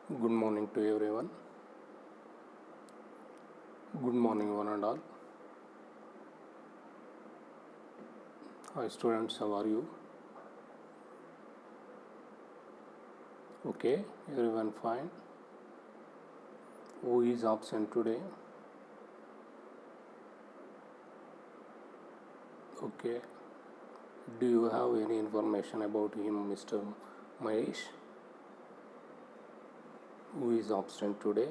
Good morning to everyone. Good morning, one and all. Hi, students, how are you? Okay, everyone fine. Who is absent today? Okay. Do you have any information about him, Mr. Mahesh? Who is absent today?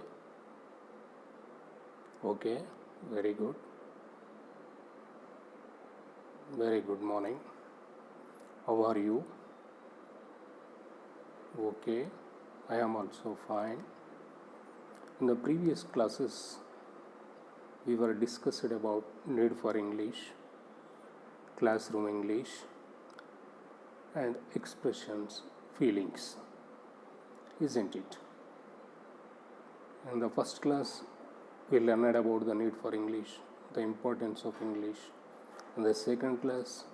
Okay, very good. Very good morning. How are you? Okay, I am also fine. In the previous classes, we were discussed about need for English, classroom English, and expressions, feelings, isn't it? In the first class, we learned about the need for English, the importance of English. In the second class,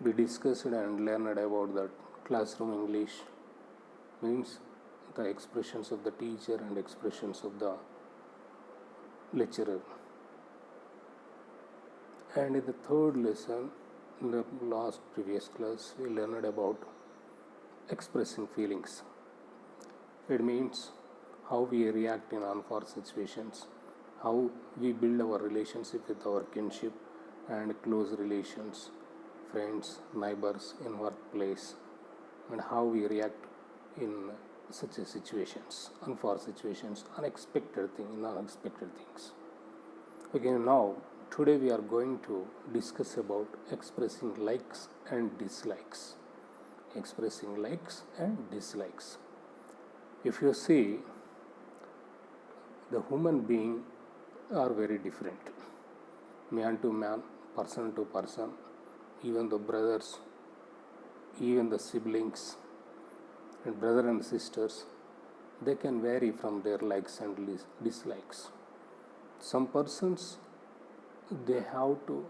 we discussed and learned about the classroom English, means the expressions of the teacher and expressions of the lecturer. And in the third lesson, in the last previous class, we learned about expressing feelings. It means how we react in unfair situations, how we build our relationship with our kinship and close relations, friends, neighbors in workplace, and how we react in such a situations, unfair situations, unexpected things. Okay, now today we are going to discuss about expressing likes and dislikes. Expressing likes and dislikes. If you see, the human being are very different, man to man, person to person, even the brothers, even the siblings, and brother and sisters, they can vary from their likes and dislikes. Some persons, they have to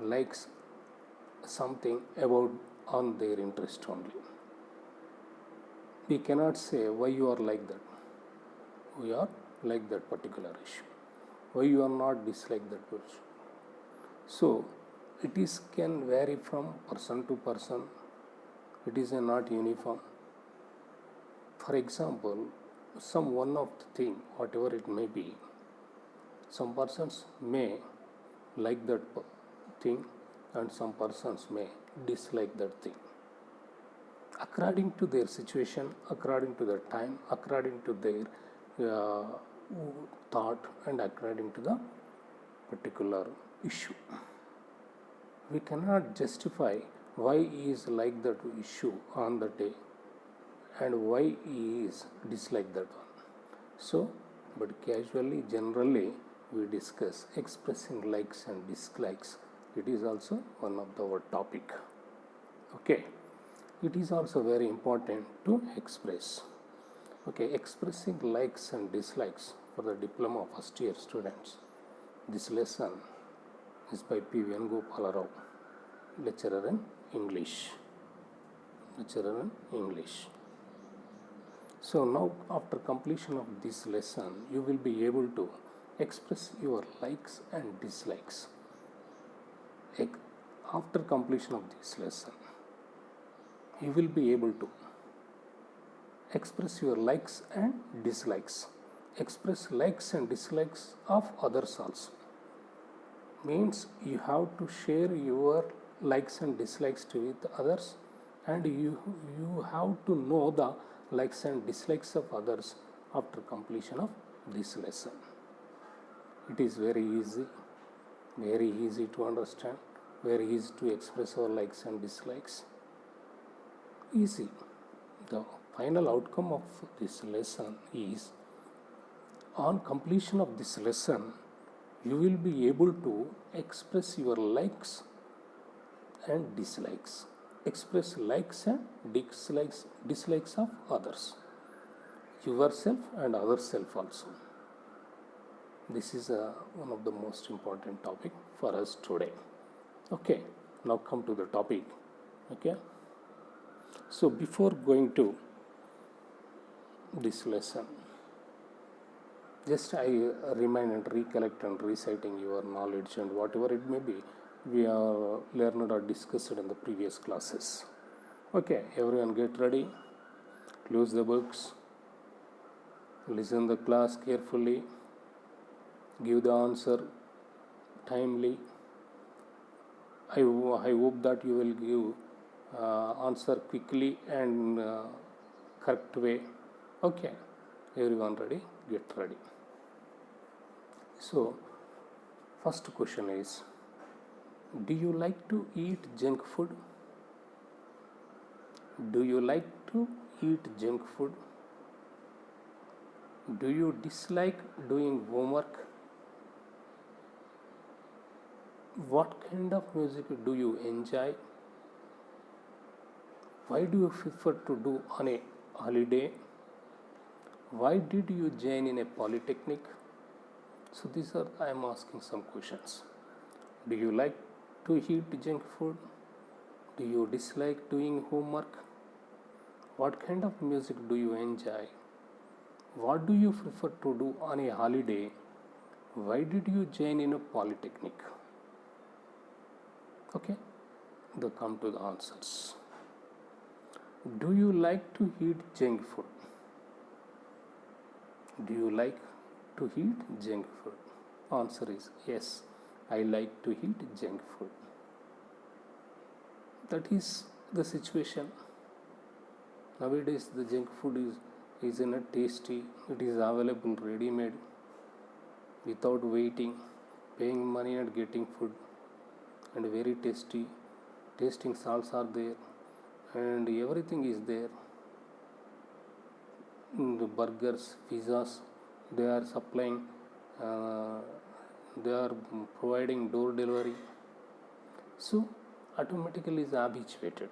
likes something about on their interest only. We cannot say why you are like that. We are like that particular issue. Why you are not dislike that person. So it is can vary from person to person. It is not uniform. For example, some one of the thing, whatever it may be, some persons may like that thing and some persons may dislike that thing. According to their situation, according to their time, according to their thought, and according to the particular issue. We cannot justify why he is like that issue on the day and why he is dislike that one. So, but casually, generally, we discuss expressing likes and dislikes. It is also one of our topic. Okay. It is also very important to express. Okay, expressing likes and dislikes for the diploma first year students. This lesson is by P. Venugopala Rao, lecturer in English. Lecturer in English. So now after completion of this lesson, you will be able to express your likes and dislikes. After completion of this lesson, you will be able to express your likes and dislikes. Express likes and dislikes of others also. Means you have to share your likes and dislikes with others, and you have to know the likes and dislikes of others after completion of this lesson. It is very easy to understand, very easy to express our likes and dislikes. Easy. The final outcome of this lesson is, on completion of this lesson, you will be able to express your likes and dislikes. Express likes and dislikes of others, yourself and other self also. This is one of the most important topic for us today. Okay, now come to the topic. Okay. So before going to this lesson. Just I remind and recollect and reciting your knowledge and whatever it may be, we are learned or discussed in the previous classes. Okay, everyone get ready, close the books, listen the class carefully, give the answer timely. I hope that you will give answer quickly and correct way. Okay, everyone ready? Get ready. So, first question is, do you like to eat junk food? Do you like to eat junk food? Do you dislike doing homework? What kind of music do you enjoy? Why do you prefer to do on a holiday? Why did you join in a polytechnic? So these are, I am asking some questions. Do you like to eat junk food? Do you dislike doing homework? What kind of music do you enjoy? What do you prefer to do on a holiday? Why did you join in a polytechnic? Okay, they come to the answers. Do you like to eat junk food? Do you like to eat junk food? Answer is yes, I like to eat junk food. That is the situation. Nowadays the junk food is in a tasty, it is available ready-made without waiting, paying money and getting food, and very tasty. Tasting salts are there and everything is there. The burgers, pizzas, they are supplying, they are providing door delivery. So automatically is habituated.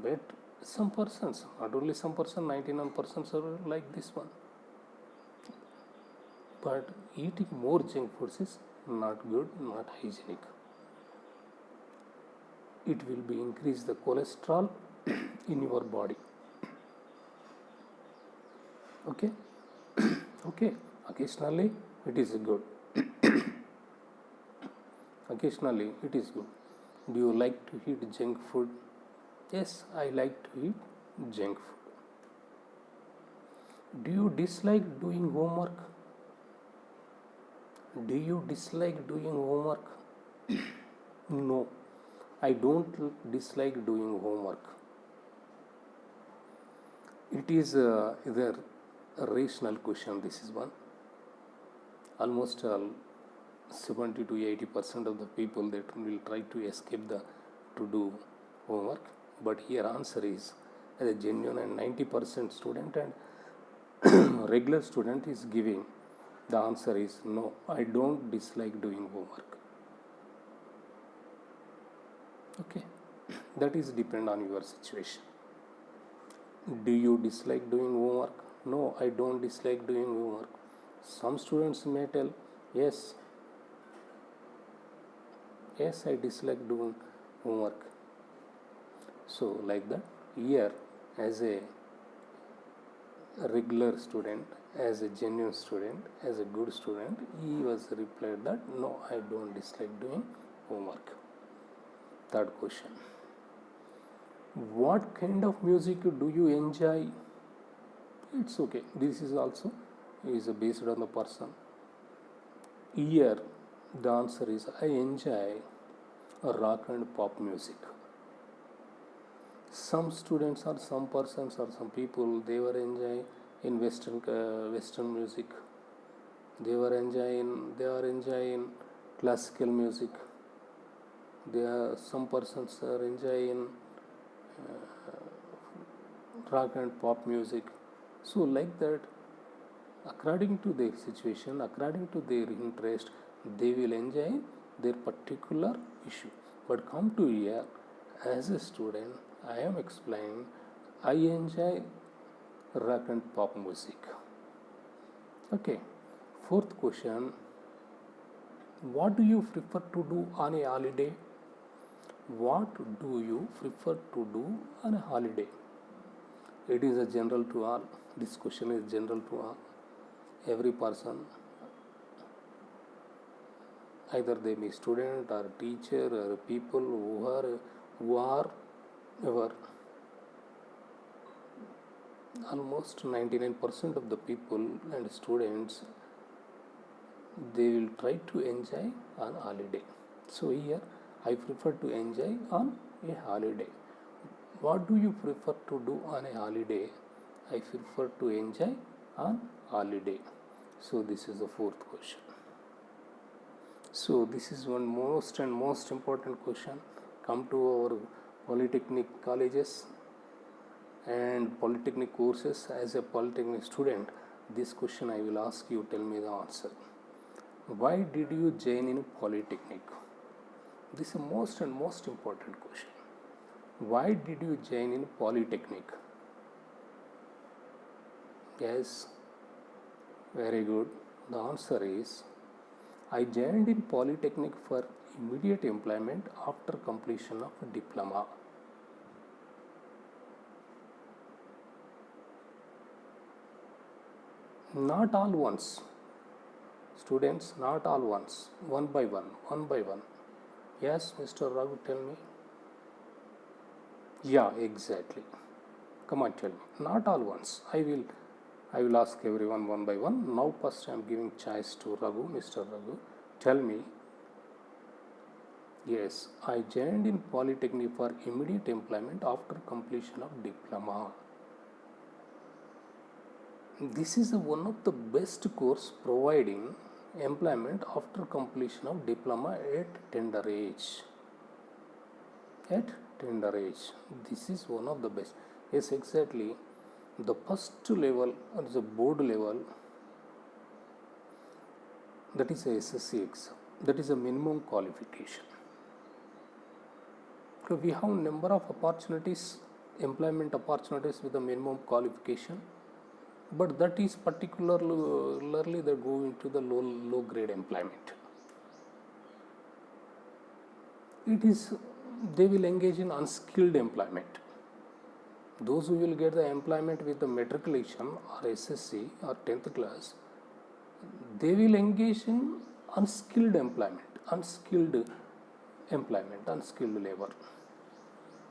But some persons, not only some person, 99% are like this one. But eating more junk foods is not good, not hygienic. It will be increase the cholesterol in your body. Okay. Okay, occasionally it is good. Occasionally it is good. Do you like to eat junk food? Yes, I like to eat junk food. Do you dislike doing homework? Do you dislike doing homework? No, I don't dislike doing homework. It is either a rational question. This is one. Almost 70 to 80% of the people that will try to escape to do homework. But here answer is, as a genuine and 90% student and regular student is giving, the answer is no, I don't dislike doing homework. Okay, that is depend on your situation. Do you dislike doing homework? No, I don't dislike doing homework. Some students may tell, yes, I dislike doing homework. So like that, here as a regular student, as a genuine student, as a good student, he was replied that no, I don't dislike doing homework. Third question, what kind of music do you enjoy? It's okay, this is also based on the person. Here the answer is, I enjoy rock and pop music. Some students or some persons or some people, they were enjoying in western music. They are enjoying classical music. Some persons are enjoying rock and pop music. So like that, according to their situation, according to their interest, they will enjoy their particular issue. But come to here, as a student, I am explaining, I enjoy rock and pop music. Okay. Fourth question, what do you prefer to do on a holiday? What do you prefer to do on a holiday? It is a general to all. This question is general to all. Every person, either they be student or teacher or people who are ever, almost 99% of the people and students, they will try to enjoy on holiday. So here I prefer to enjoy on a holiday. What do you prefer to do on a holiday? I prefer to enjoy on holiday. So this is the fourth question. So this is one most important question. Come to our polytechnic colleges and polytechnic courses. As a polytechnic student, this question I will ask you, tell me the answer. Why did you join in polytechnic? This is the most important question. Why did you join in polytechnic? Yes, very good. The answer is, I joined in polytechnic for immediate employment after completion of diploma. Not all once. Students, not all once. One by one. Yes, Mr. Raghu, tell me. Yeah, exactly. Come on, tell me. Not all once. I will ask everyone one by one. Now first I am giving choice to Raghu, Mr. Raghu. Tell me. Yes, I joined in polytechnic for immediate employment after completion of diploma. This is one of the best course providing employment after completion of diploma at tender age. This is one of the best. Yes, exactly. The first level, or the board level, that is a SSC exam. That is a minimum qualification. So we have number of opportunities, employment opportunities with a minimum qualification, but that is particularly they go into the low grade employment. They will engage in unskilled employment. Those who will get the employment with the matriculation or SSC or 10th class, they will engage in unskilled labor.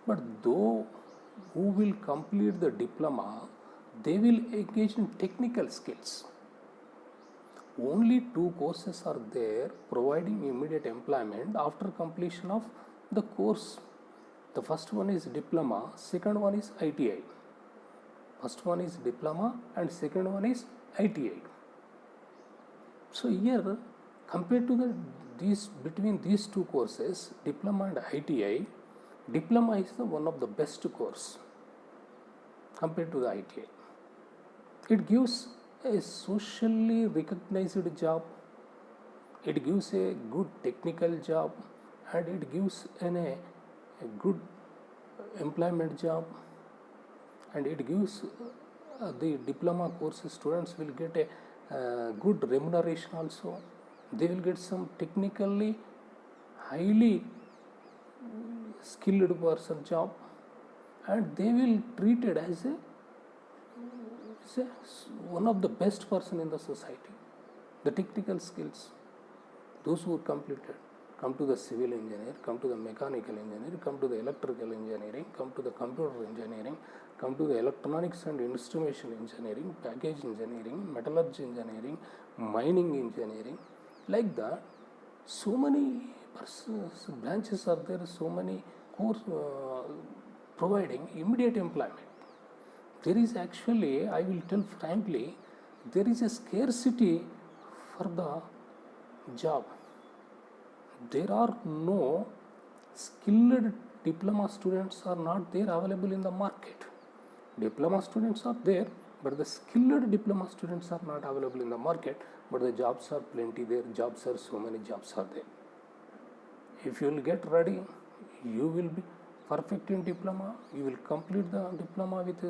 But those who will complete the diploma, they will engage in technical skills. Only two courses are there providing immediate employment after completion of the course. The first one is diploma, second one is ITI. First one is diploma and second one is ITI. So here, compared to between these two courses, diploma and ITI, diploma is one of the best course compared to the ITI. It gives a socially recognized job, it gives a good technical job, and it gives a good employment job, and it gives the diploma course students will get a good remuneration also. They will get some technically highly skilled person job, and they will treated as one of the best person in the society. The technical skills, those who completed, come to the civil engineer, come to the mechanical engineer, come to the electrical engineering, come to the computer engineering, come to the electronics and instrumentation engineering, package engineering, metallurgy engineering, mining engineering. Like that, so many branches are there, so many course providing immediate employment. There is actually, I will tell frankly, there is a scarcity for the job. There are no skilled diploma students are not there available in the market. Diploma students are there, but the skilled diploma students are not available in the market, but the jobs are plenty there. So many jobs are there. If you will get ready, you will be perfect in diploma, you will complete the diploma with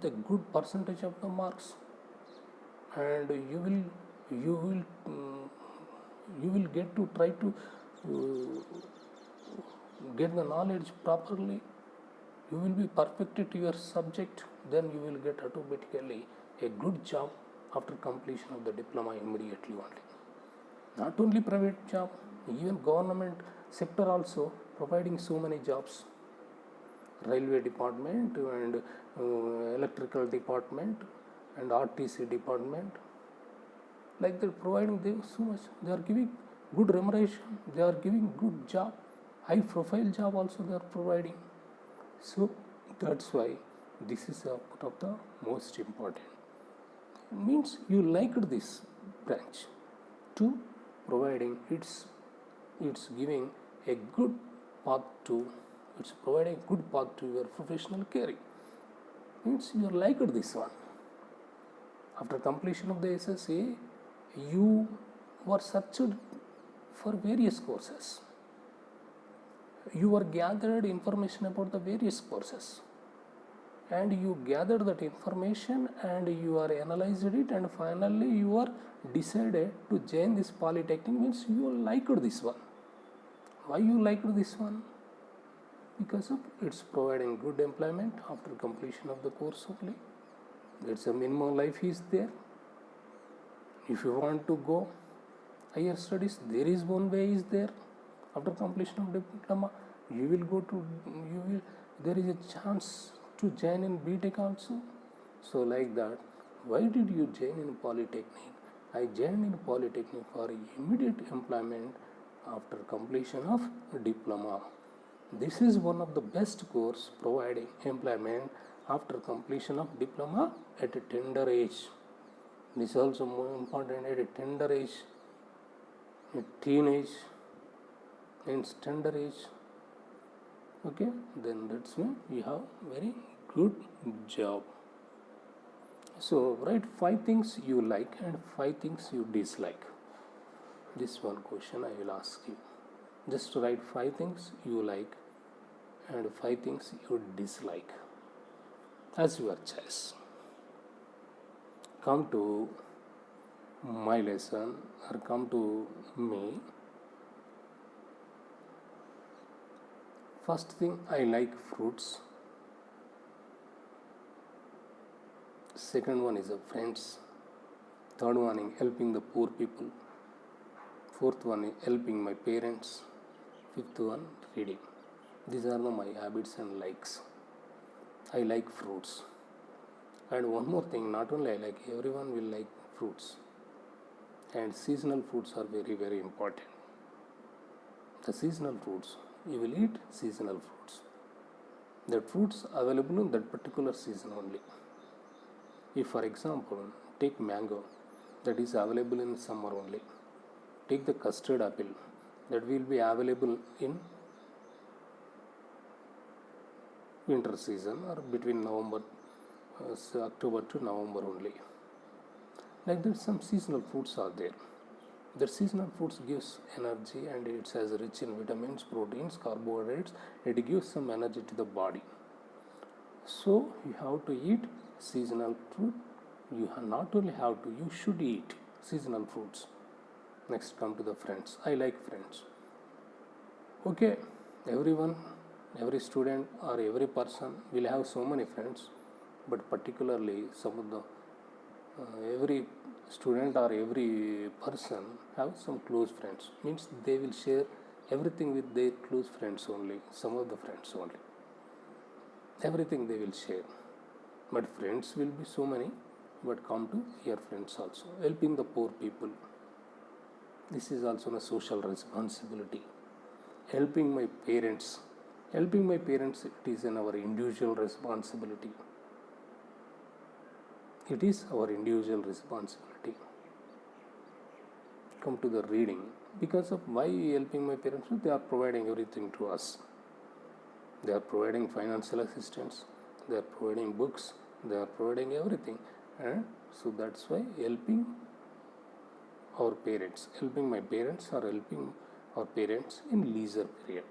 a good percentage of the marks, and you will get to try to get the knowledge properly, you will be perfect at your subject, then you will get automatically a good job after completion of the diploma immediately only. Not only private job, even government sector also providing so many jobs. Railway department and electrical department and RTC department, like they're providing them so much. They are giving good remuneration, they are giving good job, high profile job also they are providing. So that's why this is one of the most important. Means you liked this branch to providing it's giving a good path to, it's providing good path to your professional career. Means you liked this one. After completion of the SSA, you were searched for various courses. You were gathered information about the various courses, and you gathered that information and you are analyzed it, and finally you are decided to join this polytechnic. Means you liked this one. Why you liked this one? Because of it's providing good employment after completion of the course only. It's a minimum life is there. If you want to go higher studies, there is one way is there. After completion of diploma, you will go to, there is a chance to join in BTech also. So like that, why did you join in Polytechnic? I joined in Polytechnic for immediate employment after completion of diploma. This is one of the best course providing employment after completion of diploma at a tender age. This is also more important at a tender age, a teenage, means tender age. Okay, then that's why you have very good job. So write 5 things you like and 5 things you dislike. This one question I will ask you. Just write 5 things you like and 5 things you dislike as your choice. Come to my lesson or come to me. First thing, I like fruits. Second one is friends. Third one is helping the poor people. Fourth one is helping my parents. Fifth one, reading. These are my habits and likes. I like fruits. And one more thing, not only I like, everyone will like fruits. And seasonal fruits are very, very important. The seasonal fruits, you will eat seasonal fruits. The fruits available in that particular season only. If for example, take mango, that is available in summer only. Take the custard apple, that will be available in winter season or between October to November only. Like that, some seasonal fruits are there. The seasonal fruits gives energy and it has rich in vitamins, proteins, carbohydrates. It gives some energy to the body. So you have to eat seasonal fruit. You not only have to, you should eat seasonal fruits. Next, come to the friends. I like friends. Okay, everyone, every student or every person will have so many friends, but particularly some of the every student or every person have some close friends. Means they will share everything with their close friends only, some of the friends only. Everything they will share. But friends will be so many, but come to your friends also. Helping the poor people. This is also a social responsibility. Helping my parents. Helping my parents, it is our individual responsibility. It is our individual responsibility. Come to the reading. Because of why helping my parents, they are providing everything to us. They are providing financial assistance, they are providing books, they are providing everything. And so that's why helping our parents, helping my parents or helping our parents in leisure period.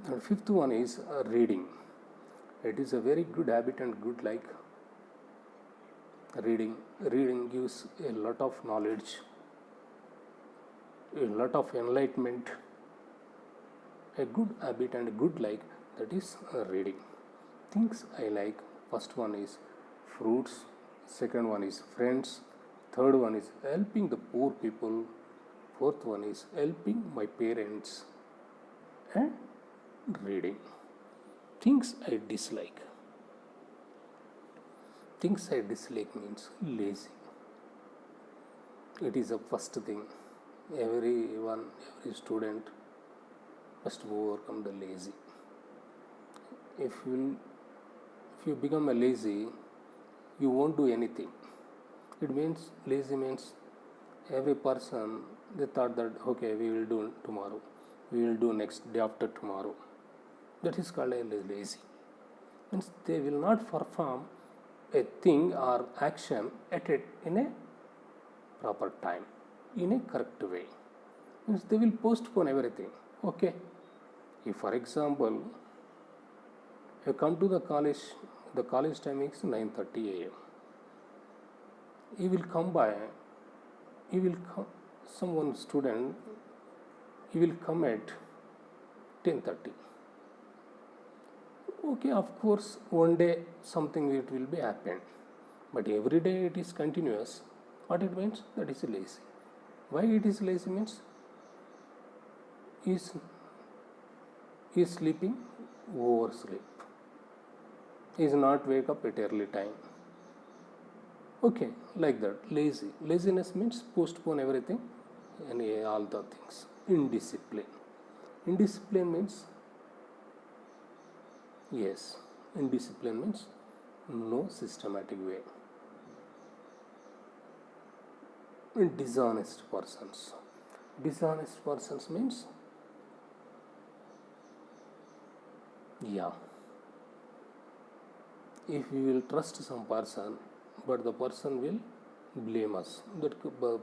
And fifth one is reading. It is a very good habit and good like. Reading gives a lot of knowledge, a lot of enlightenment. A good habit and a good like, that is reading. Things I like, first one is fruits, second one is friends, third one is helping the poor people, fourth one is helping my parents, and reading. Things I dislike. Things I dislike means lazy. It is the first thing. Everyone, every student must overcome the lazy. If you become a lazy, you won't do anything. It means lazy means every person they thought that okay, we will do tomorrow, we will do next day after tomorrow. That is called a lazy. Means they will not perform a thing or action at it in a proper time, in a correct way. Means they will postpone everything. Okay. If for example you come to the college time is 9:30 a.m. You will come by, someone student, he will come at 10:30. Okay, of course, one day something it will be happened, but every day it is continuous. What it means? That is lazy. Why it is lazy means he is sleeping oversleep. He is not wake up at early time. Okay, like that. Lazy. Laziness means postpone everything and all the things. Indiscipline. Indiscipline means yes. Indiscipline means no systematic way. Dishonest persons. Dishonest persons means yeah. If we will trust some person, but the person will blame us, that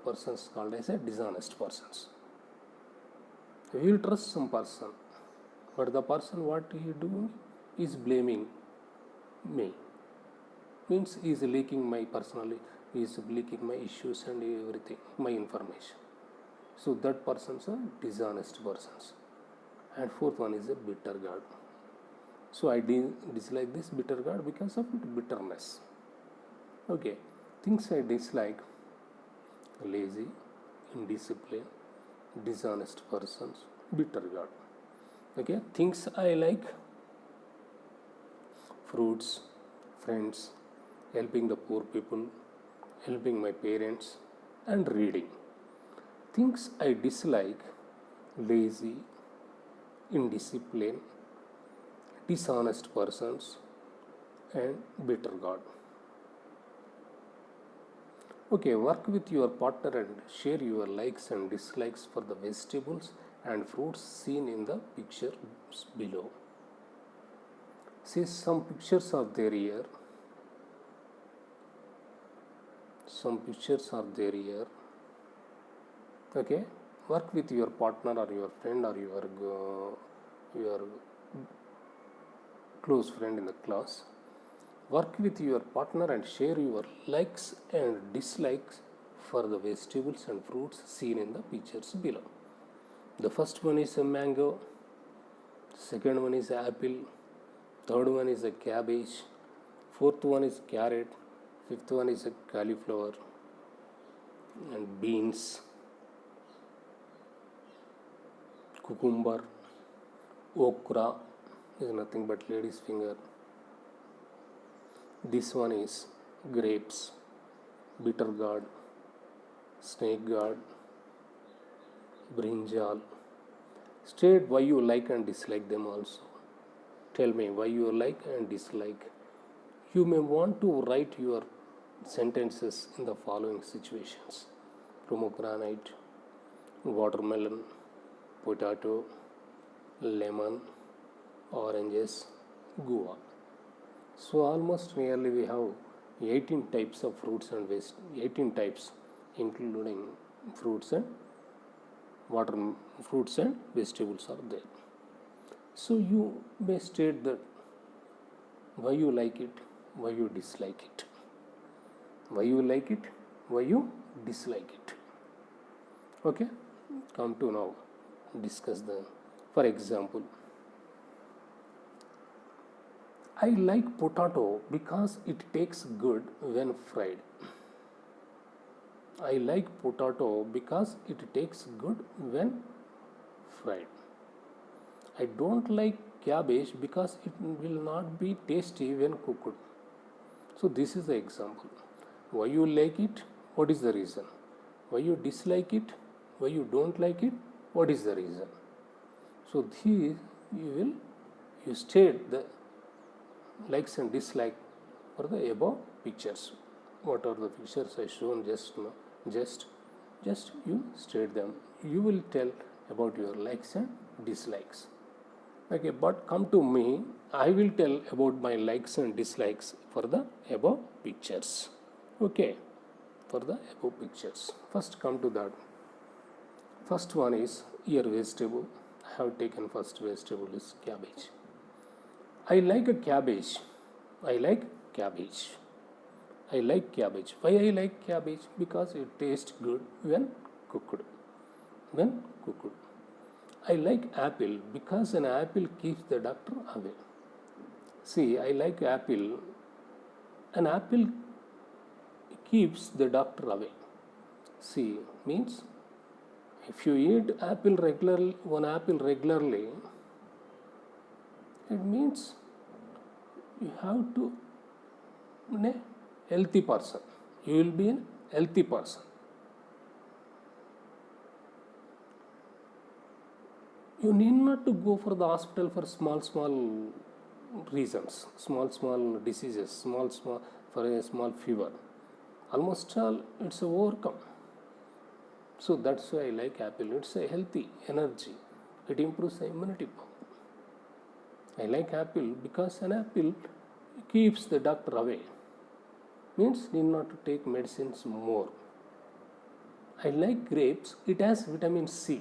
person is called as a dishonest persons. We will trust some person, but the person what he do is blaming me. Means he is leaking my personally, he is leaking my issues and everything, my information. So that persons are dishonest persons. And fourth one is a bitter God. So I dislike this bitter God because of bitterness. Okay, things I dislike: lazy, indisciplined, dishonest persons, bitter God. Okay, things I like: fruits, friends, helping the poor people, helping my parents, and reading. Things I dislike: lazy, indisciplined, dishonest persons, and bitter God. Okay, work with your partner and share your likes and dislikes for the vegetables and fruits seen in the picture below. See, some pictures are there here. Some pictures are there here. Okay, work with your partner or your friend or your close friend in the class. Work with your partner and share your likes and dislikes for the vegetables and fruits seen in the pictures below. The first one is a mango, second one is apple, third one is a cabbage, fourth one is carrot, fifth one is a cauliflower and beans, cucumber, okra is nothing but lady's finger. This one is grapes, bitter gourd, snake gourd, brinjal. State why you like and dislike them also. Tell me why you like and dislike. You may want to write your sentences in the following situations: pomegranate, watermelon, potato, lemon, oranges, guava. So almost nearly we have 18 types of fruits and 18 types including fruits and fruits and vegetables are there. So you may state that why you like it, why you dislike it, why you like it, why you dislike it. Okay, come to now discuss the, for example, I like potato because it tastes good when fried. I like potato because it tastes good when fried. I don't like cabbage because it will not be tasty when cooked. So this is the example. Why you like it? What is the reason? Why you dislike it? Why you don't like it? What is the reason? So these you state the likes and dislikes for the above pictures. What are the pictures I shown just now? Just you state them. You will tell about your likes and dislikes. Okay, but come to me, I will tell about my likes and dislikes for the above pictures. Okay, for the above pictures. First come to that. First one is your vegetable. I have taken first vegetable is cabbage. I like a cabbage. I like cabbage. I like cabbage. Why I like cabbage? Because it tastes good when cooked. When cooked. I like apple because an apple keeps the doctor away. See, I like apple. An apple keeps the doctor away. See, means if you eat one apple regularly, it means you have to be a healthy person. You will be a healthy person. You need not to go for the hospital for small reasons, small diseases, for a small fever. Almost all it's overcome. So that's why I like apple. It's a healthy energy. It improves the immunity power. I like apple because an apple keeps the doctor away. Means need not to take medicines more. I like grapes. It has vitamin C.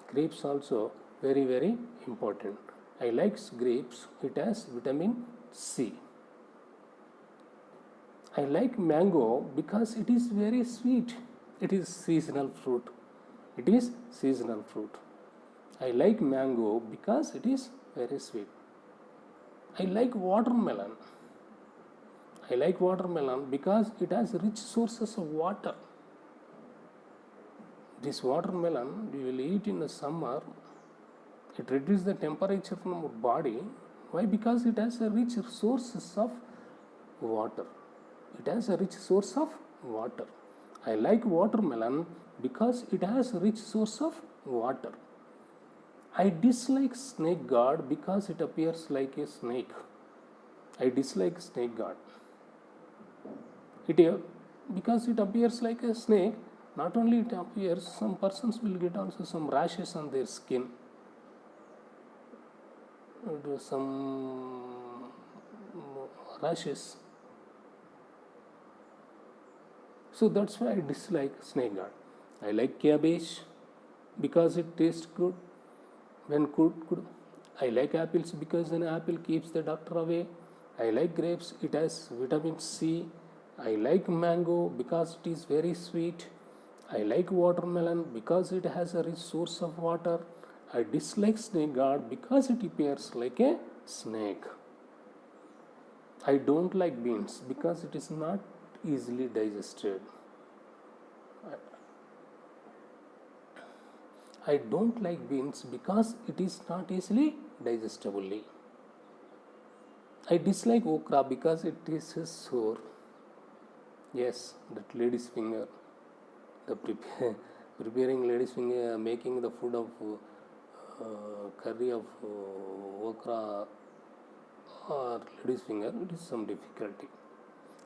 Grapes also very important. I like grapes. It has vitamin C. I like mango because it is very sweet. It is seasonal fruit. It is seasonal fruit. I like mango because it is very sweet. I like watermelon. I like watermelon because it has rich sources of water. This watermelon we will eat in the summer. It reduces the temperature from our body. Why? Because it has a rich sources of water. It has a rich source of water. I like watermelon because it has a rich source of water. I dislike snake god because it appears like a snake. I dislike snake god. Because it appears like a snake, not only it appears, some persons will get also some rashes on their skin. Some rashes. So that's why I dislike snake god. I like cabbage because it tastes good when cooked. I like apples because an apple keeps the doctor away. I like grapes, it has vitamin C. I like mango because it is very sweet. I like watermelon because it has a rich source of water. I dislike snake god because it appears like a snake. I don't like beans because it is not easily digested. I don't like beans because it is not easily digestible. I dislike okra because it is sour. Yes, that lady's finger. The preparing lady's finger, making the food of curry of okra or lady's finger, it is some difficulty.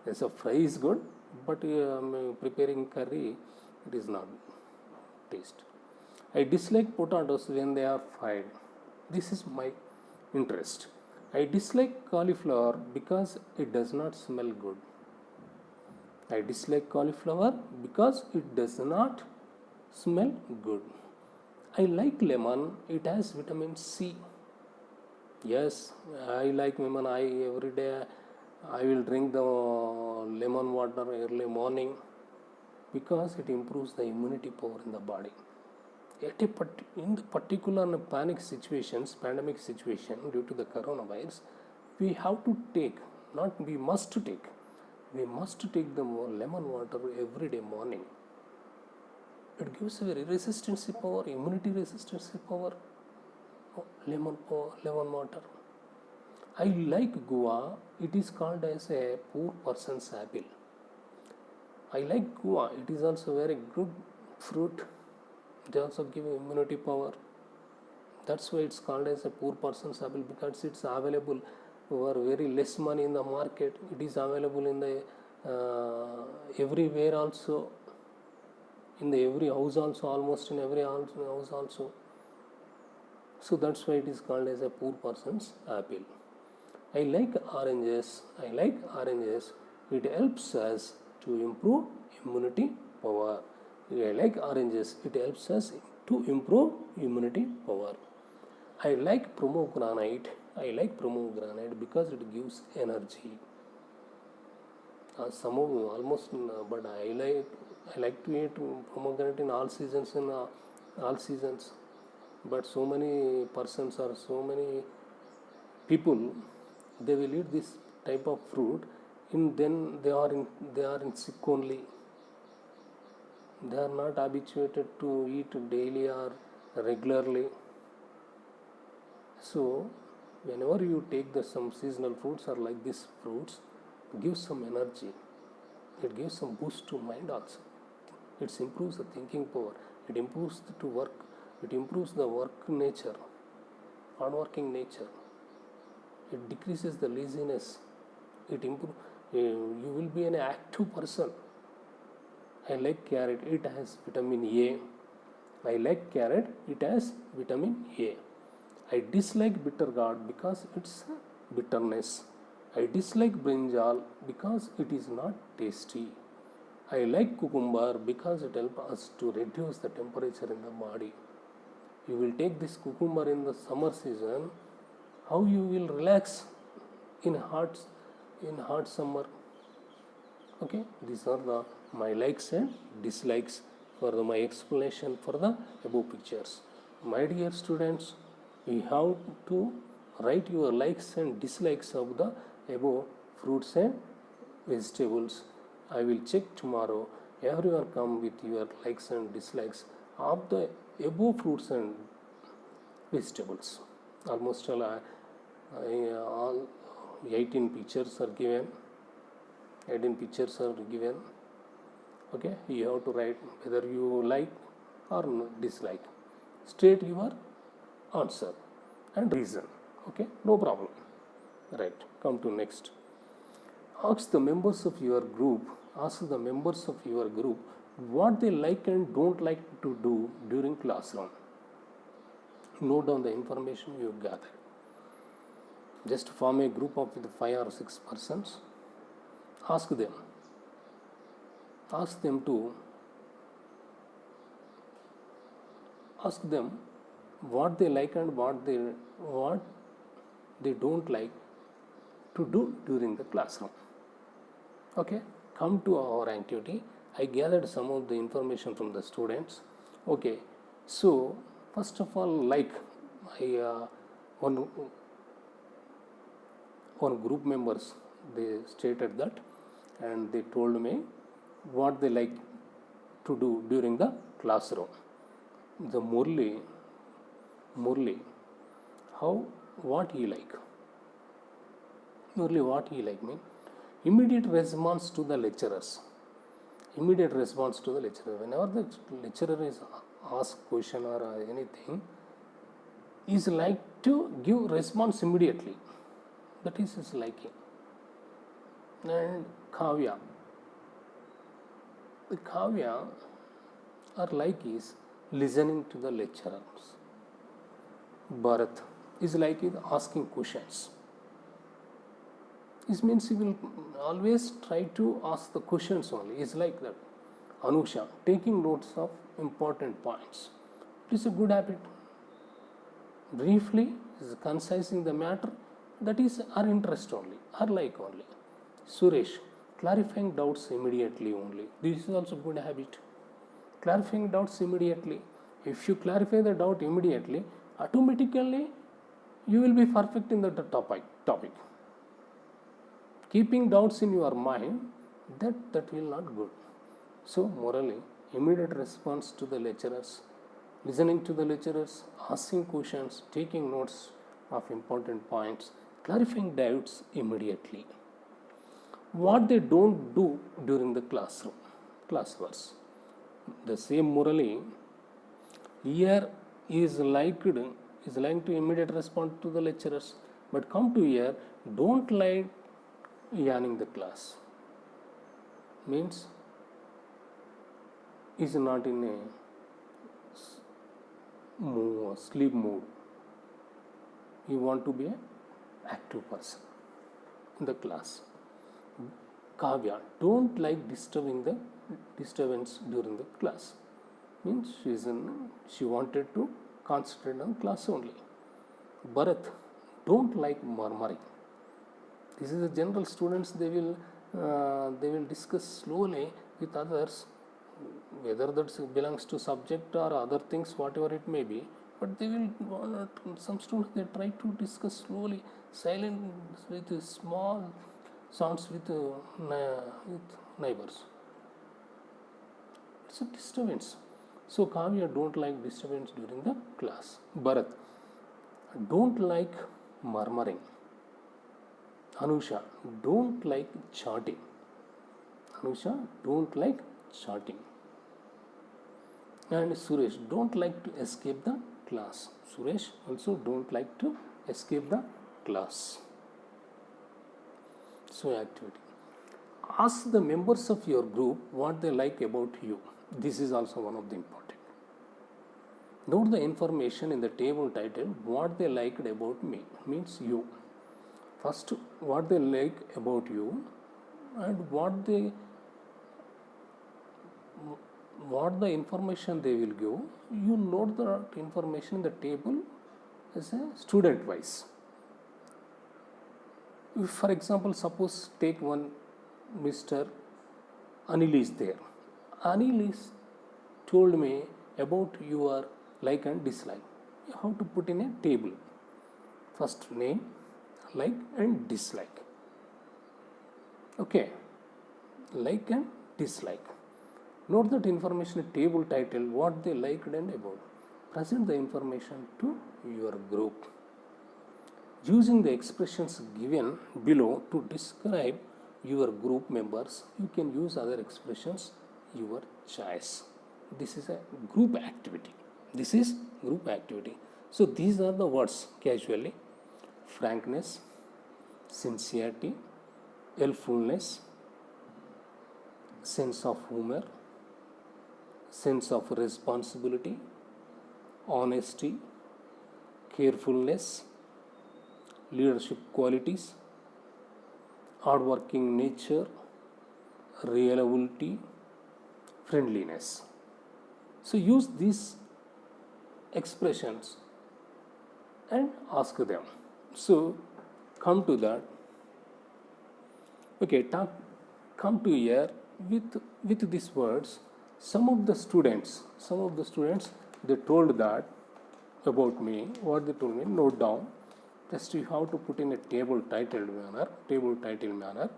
Yes, a fry is good, but preparing curry, it is not taste. I dislike potatoes when they are fried. This is my interest. I dislike cauliflower because it does not smell good. I dislike cauliflower because it does not smell good. I like lemon, it has vitamin C. Yes, I like lemon. Every day I will drink the lemon water early morning because it improves the immunity power in the body. In the particular panic situations, pandemic situation due to the coronavirus, we have to take, not we must take, we must take the lemon water every day morning. It gives a very resistancy power, immunity resistancy power. Lemon water. I like guava. It is called as a poor person's apple. I like guava. It is also very good fruit. They also give immunity power. That's why it's called as a poor person's apple, because it's available for very less money in the market. It is available in the everywhere also, in the every house also, almost in every house also. So that's why it is called as a poor person's apple. I like oranges. It helps us to improve immunity power. I like oranges. It helps us to improve immunity power. I like pomegranate. Because it gives energy. Some of almost, but I like to eat pomegranate in all seasons. But so many persons or so many people, they will eat this type of fruit, and then they are in sick only. They are not habituated to eat daily or regularly. So whenever you take some seasonal fruits or like these fruits, gives some energy. It gives some boost to mind also. It improves the thinking power. It improves to work. It improves the work nature, hardworking nature. It decreases the laziness. You will be an active person. I like carrot. It has vitamin A. I dislike bitter gourd because it's bitterness. I dislike brinjal because it is not tasty. I like cucumber because it helps us to reduce the temperature in the body. You will take this cucumber in the summer season, how you will relax in hot summer. Okay, these are my likes and dislikes for my explanation for the above pictures. My dear students, you have to write your likes and dislikes of the above fruits and vegetables. I will check tomorrow. Everyone come with your likes and dislikes of the above fruits and vegetables. Almost all 18 pictures are given. Okay, you have to write whether you like or dislike. State your answer and reason. Okay, no problem. Right, come to next. Ask the members of your group what they like and don't like to do during classroom. Note down the information you gather. Just form a group of 5 or 6 persons. Ask them what they like and what they don't like to do during the classroom. Okay, come to our activity. I gathered some of the information from the students. Okay, so first of all, like one group members, they stated that, and they told me what they like to do during the classroom. The Murli, what he like mean immediate response to the lecturers. Whenever the lecturer is asked question or anything, is like to give response immediately. That is his liking. And Kavya, the Kavya or like is listening to the lecturers. Bharat is like asking questions. This means he will always try to ask the questions only. It's like that. Anusha, taking notes of important points. It is a good habit. Briefly, is concising the matter. That is our interest only, our like only. Suresh, clarifying doubts immediately only. This is also good habit. Clarifying doubts immediately. If you clarify the doubt immediately, automatically you will be perfect in the topic. Keeping doubts in your mind, that will not good. So morally, immediate response to the lecturers, listening to the lecturers, asking questions, taking notes of important points, clarifying doubts immediately. What they don't do during the class hours. The same morally, here is like to immediate respond to the lecturers, but come to here, don't like yarning the class. Means is not in a sleep mood. You want to be an active person in the class. Kavya don't like disturbance during the class. Means she wanted to concentrate on class only. Bharat don't like murmuring. This is the general students. They will discuss slowly with others, whether that belongs to subject or other things, whatever it may be. But they will some students they try to discuss slowly, silent with small sounds with neighbors. It's a disturbance. So Kavya don't like disturbance during the class. Bharat don't like murmuring. Anusha don't like chanting. Anusha don't like chanting. And Suresh don't like to escape the class. Suresh also don't like to escape the class. So activity. Ask the members of your group what they like about you. This is also one of the important. Note the information in the table title, what they liked about me, means you. First, what they like about you and what the information they will give. You note the information in the table as a student wise. If, for example, suppose take one Mr. Anil is there. Anil is told me about your like and dislike. You have to put in a table. First name, like and dislike. Okay. Like and dislike. Note that information table title, what they liked and about. Present the information to your group. Using the expressions given below to describe your group members, you can use other expressions your choice. This is a group activity. This is group activity. So these are the words casually: frankness, sincerity, helpfulness, sense of humor, sense of responsibility, honesty, carefulness, leadership qualities, hardworking nature, reliability, friendliness. So use these expressions and ask them. So come to that. Okay, come to here with these words. Some of the students they told that about me. What they told me, note down. Just you have to put in a table title manner.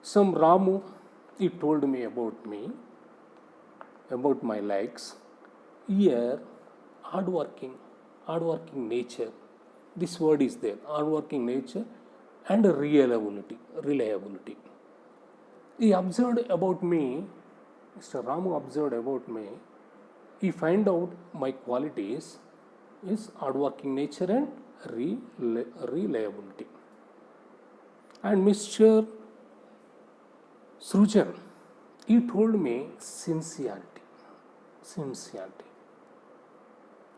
Some Ramu, he told me, about my likes. Here, hardworking nature. This word is there, hardworking nature and reliability. He observed about me, Mr. Ramu observed about me. He find out my qualities is hardworking nature and reliability. And Mr. Srujan, he told me sincerity.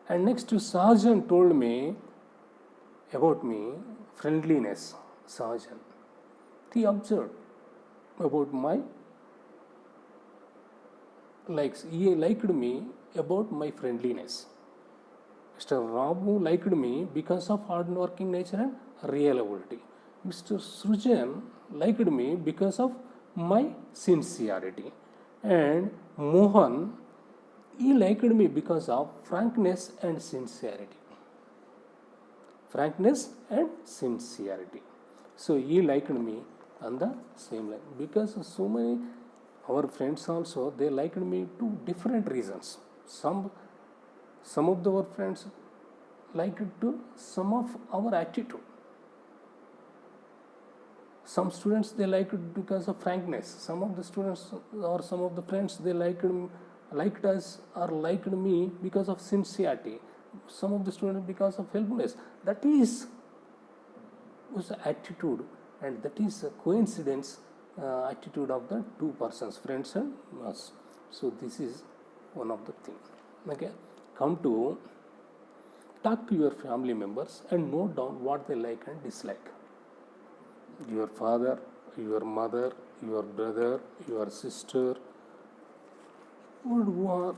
And next to Sajan told me about me friendliness. Sajan, he observed about my likes. He liked me about my friendliness. Mr. Ramu liked me because of hardworking nature and reliability. Mr. Srujan liked me because of my sincerity. And Mohan, he liked me because of frankness and sincerity. So he liked me on the same line, because so many our friends also, they liked me to different reasons. Some of our friends liked to some of our attitude. Some students, they liked it because of frankness. Some of the students or some of the friends, they liked us or liked me because of sincerity. Some of the students because of helpfulness. That is was the attitude, and that is a coincidence attitude of the two persons, friends and us. So this is one of the thing. Okay, come to talk to your family members and note down what they like and dislike. Your father, your mother, your brother, your sister, who are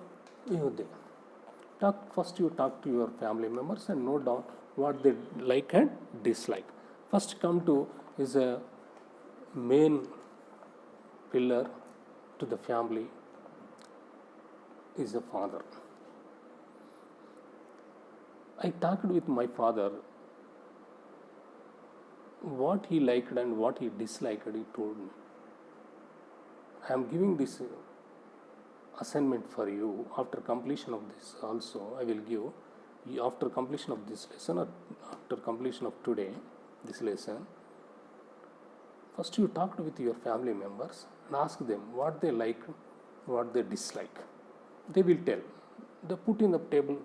you there? First you talk to your family members and note down what they like and dislike. First come to is a main pillar to the family is the father. I talked with my father. What he liked and what he disliked, he told me. I am giving this assignment for you. After completion of this also, I will give you, after completion of this lesson or after completion of today, this lesson, first you talked with your family members and ask them what they like, what they dislike. They will tell. They put in the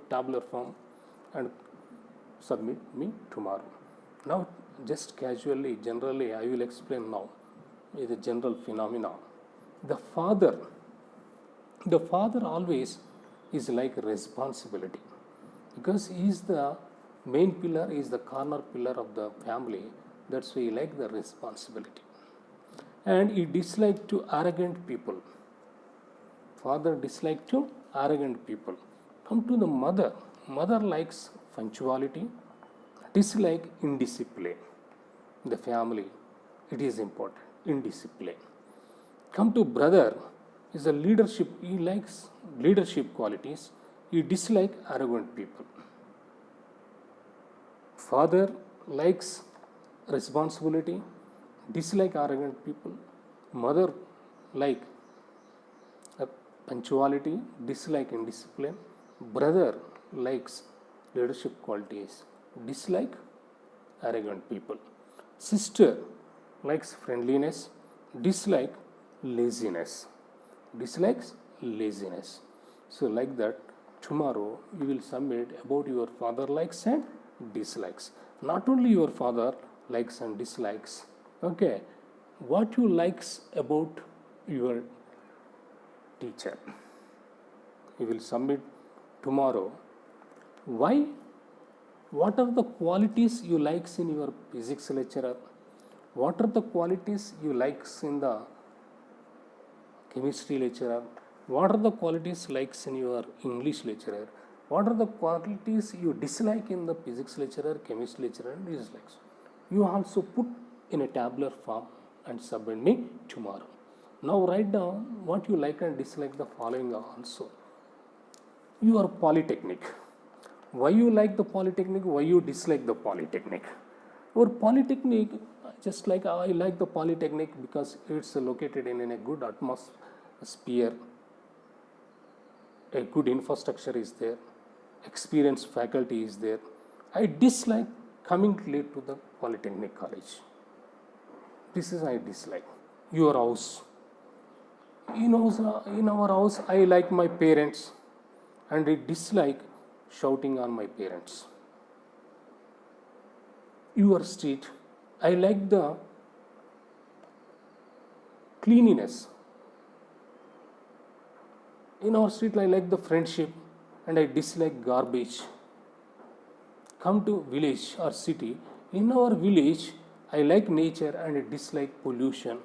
tabular form and submit me tomorrow. Now, just casually, generally, I will explain now. Is a general phenomena. The father always is like responsibility, because he is the main pillar, is the corner pillar of the family. That's why he like the responsibility. And he dislike to arrogant people. Father dislike to arrogant people. Come to the mother. Mother likes punctuality, dislike indiscipline. The family, it is important, indiscipline. Come to brother, is a leadership. He likes leadership qualities. He dislike arrogant people. Father likes responsibility, dislike arrogant people. Mother like punctuality, dislike indiscipline. Brother likes leadership qualities, dislike arrogant people. Sister likes friendliness, dislike laziness. Dislikes laziness. So like that, tomorrow you will submit about your father likes and dislikes. Not only your father likes and dislikes. Okay, what you likes about your teacher. You will submit tomorrow. Why? What are the qualities you likes in your physics lecturer? What are the qualities you likes in the chemistry lecturer? What are the qualities likes in your English lecturer? What are the qualities you dislike in the physics lecturer, chemistry lecturer, and dislikes? You also put in a tabular form and submit me tomorrow. Now write down what you like and dislike the following also. Your polytechnic. Why you like the polytechnic? Why you dislike the polytechnic? Or polytechnic, just like I like the polytechnic because it's located in a good atmosphere, a good infrastructure is there, experienced faculty is there. I dislike coming late to the polytechnic college. This is I dislike. Your house. In our house, I like my parents, and I dislike shouting on my parents. Your street, I like the cleanliness. In our street, I like the friendship, and I dislike garbage. Come to village or city. In our village, I like nature and I dislike pollution.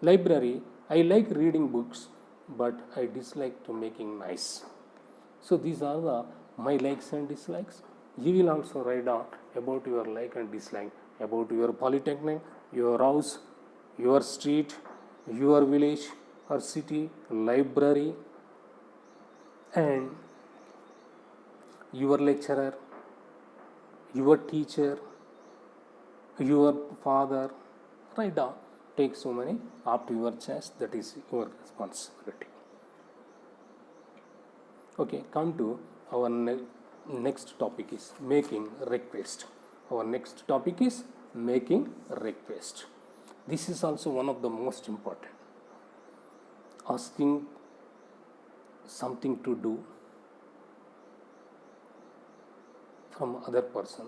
Library, I like reading books, but I dislike to making nice. So these are my likes and dislikes. You will also write down about your like and dislike, about your polytechnic, your house, your street, your village or city, library, and your lecturer, your teacher, your father. Write down take so many up to your choice. That is your responsibility. Okay, come to our next topic is making request. Our next topic is making request. This is also one of the most important. Asking something to do from other person,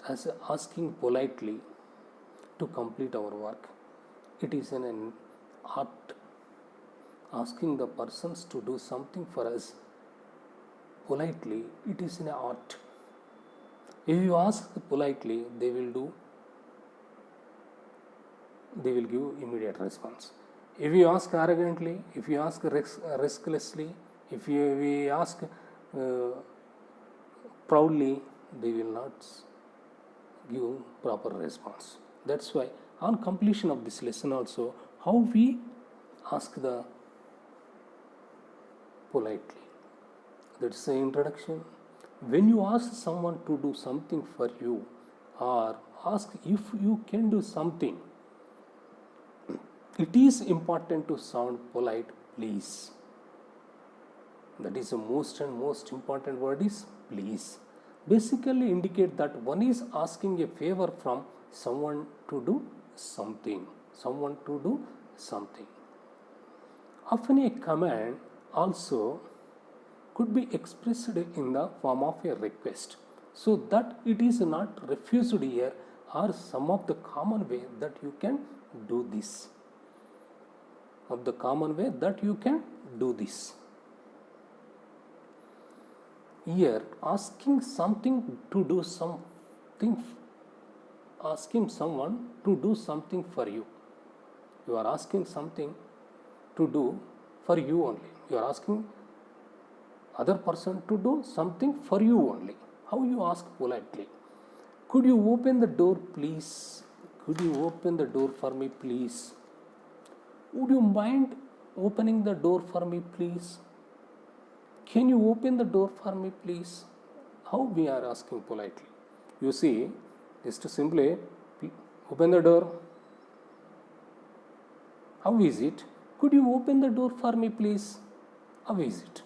as asking politely to complete our work. It is an art. Asking the persons to do something for us politely, it is an art. If you ask politely, they will give immediate response. If you ask arrogantly, if you ask restlessly, if we ask proudly, they will not give proper response. That's why on completion of this lesson also, how we ask the politely. That's the introduction. When you ask someone to do something for you, or ask if you can do something, it is important to sound polite, please. That is the most important word is please. Basically indicate that one is asking a favor from someone to do something. Often a command also could be expressed in the form of a request, so that it is not refused here, or some of the common way that you can do this. Here, asking someone to do something for you. You are asking something to do for you only. You are asking other person to do something for you only. How you ask politely? Could you open the door, please? Could you open the door for me, please? Would you mind opening the door for me, please? Can you open the door for me, please? How we are asking politely? You see, just to simply open the door. How is it? Could you open the door for me, please? How is it?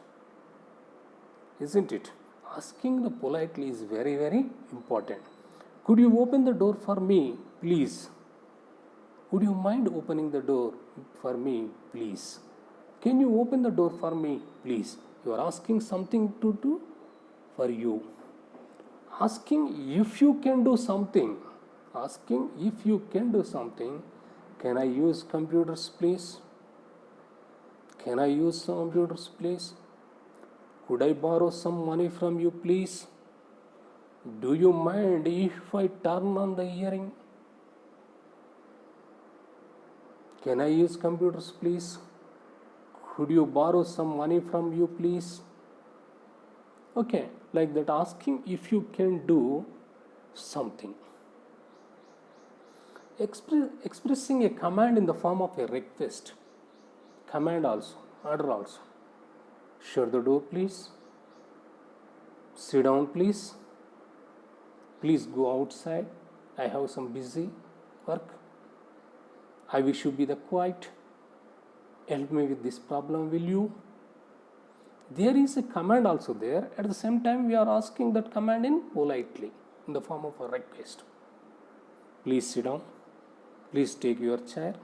Isn't it? Asking the politely is very, very important. Could you open the door for me, please? Would you mind opening the door for me, please? Can you open the door for me, please? You are asking something to do for you. Asking if you can do something. Can I use computers, please? Can I use some computers, please? Could I borrow some money from you, please? Do you mind if I turn on the hearing? Can I use computers, please? Could you borrow some money from you, please? Okay, like that, asking if you can do something. Expressing a command in the form of a request. Command also, order also. Shut the door, please. Sit down, please. Please go outside. I have some busy work. I wish you be the quiet. Help me with this problem, will you? There is a command also there. At the same time, we are asking that command in politely, in the form of a request. Please sit down. Please take your chair.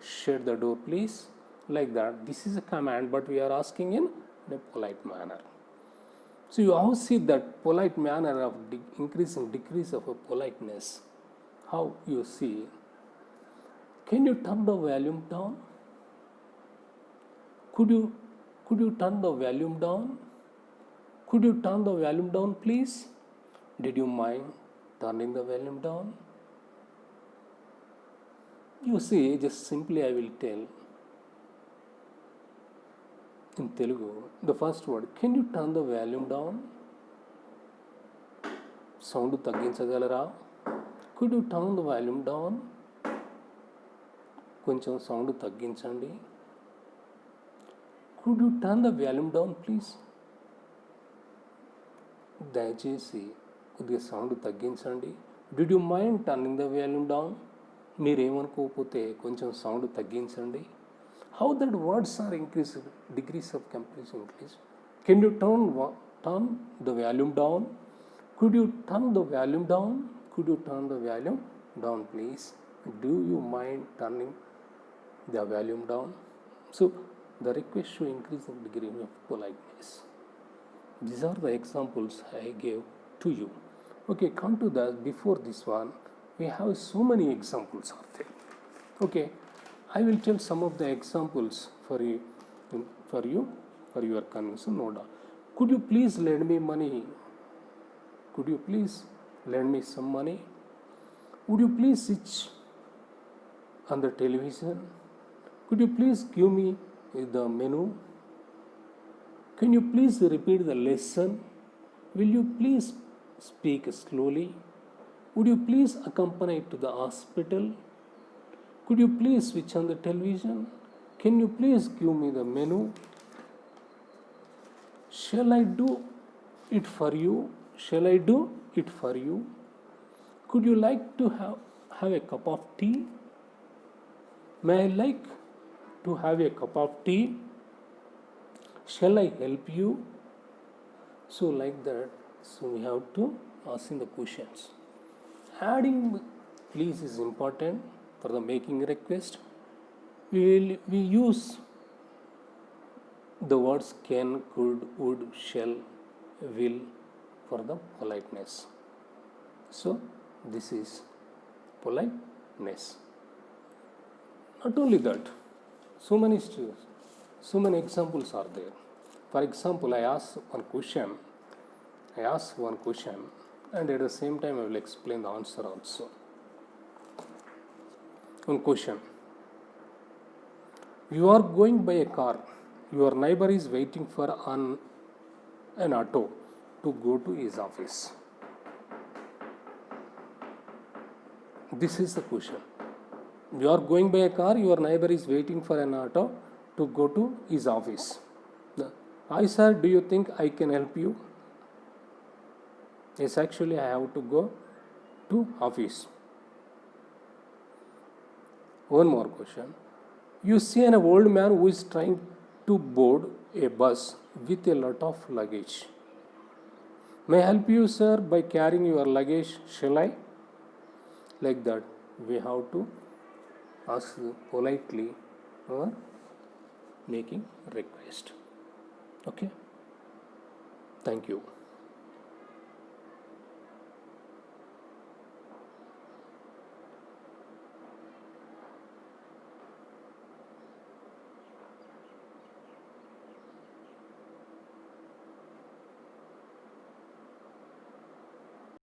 Shut the door, please. Like that. This is a command, but we are asking in a polite manner. So you how see that polite manner of increase and decrease of a politeness. How you see? Can you turn the volume down? Could you turn the volume down? Could you turn the volume down, please? Did you mind turning the volume down? You see, just simply I will tell in Telugu, the first word, can you turn the volume down? Sound తగ్గించగలరా? Could you turn the volume down? కొంచెం sound తగ్గించండి. Could you turn the volume down, please? దయచేసి కొద్దిగా sound తగ్గించండి. Did you mind turning the volume down? మీరేమనుకోకపోతే కొంచెం sound తగ్గించండి. How that words are increase, degrees of completion increase. Can you turn the volume down? Could you turn the volume down? Could you turn the volume down, please? Do you mind turning the volume down? So the request to increase the degree of politeness. These are the examples I gave to you. Okay, come to that. Before this one, we have so many examples out there. Okay, I will tell some of the examples for you, for your convenience. No doubt. Could you please lend me money? Could you please lend me some money? Would you please switch on the television? Could you please give me the menu? Can you please repeat the lesson? Will you please speak slowly? Would you please accompany to the hospital? Could you please switch on the television? Can you please give me the menu? Shall I do it for you? Shall I do it for you? Could you like to have a cup of tea? May I like to have a cup of tea? Shall I help you? So like that, so we have to ask in the questions. Adding please is important for the making request. We use the words can, could, would, shall, will for the politeness. So this is politeness. Not only that, so many examples are there. For example, I ask one question, and at the same time I will explain the answer also. One question: you are going by a car, your neighbor is waiting for an auto to go to his office. This is the question. You are going by a car, your neighbor is waiting for an auto to go to his office. Hi sir, do you think I can help you? Yes, actually I have to go to office. One more question. You see an old man who is trying to board a bus with a lot of luggage. May I help you, sir, by carrying your luggage? Shall I? Like that, we have to ask politely or making request. Okay. Thank you.